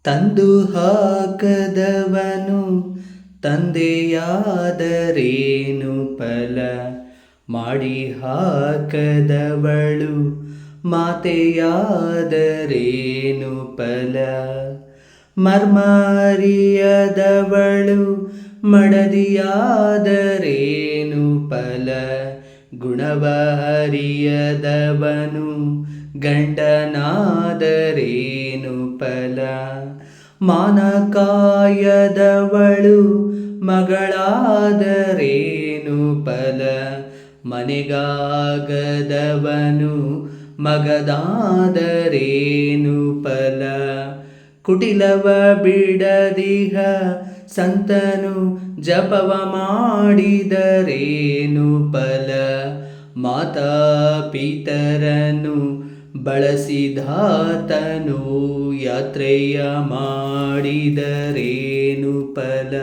ತಂದು ಹಾಕದವನು ತಂದೆಯಾದರೇನು ಫಲ, ಮಾಡಿ ಹಾಕದವಳು ಮಾತೆಯಾದರೇನು ಫಲ. ಮರ್ಮರಿಯದವಳು ಮಡದಿಯಾದರೇನು ಫಲ, ಗುಣವ ಅರಿಯದವನು ಗಂಡನಾದರೇನು ಫಲ. ಮಾನ ಕಾಯದವಳು ಮಗಳಾದರೇನು ಫಲ, ಮನೆಗಾಗದವನು ಮಗದಾದರೇನು ಫಲ. ಕುಟಿಲವ ಬಿಡದಿಹ ಸಂತನು ಜಪವ ಮಾಡಿದರೇನು ಫಲ, ಮಾತಾ ಪಿತರನು ಬಳಸಿದಾತನು ಯಾತ್ರೆಯ ಮಾಡಿದರೇನು ಫಲ.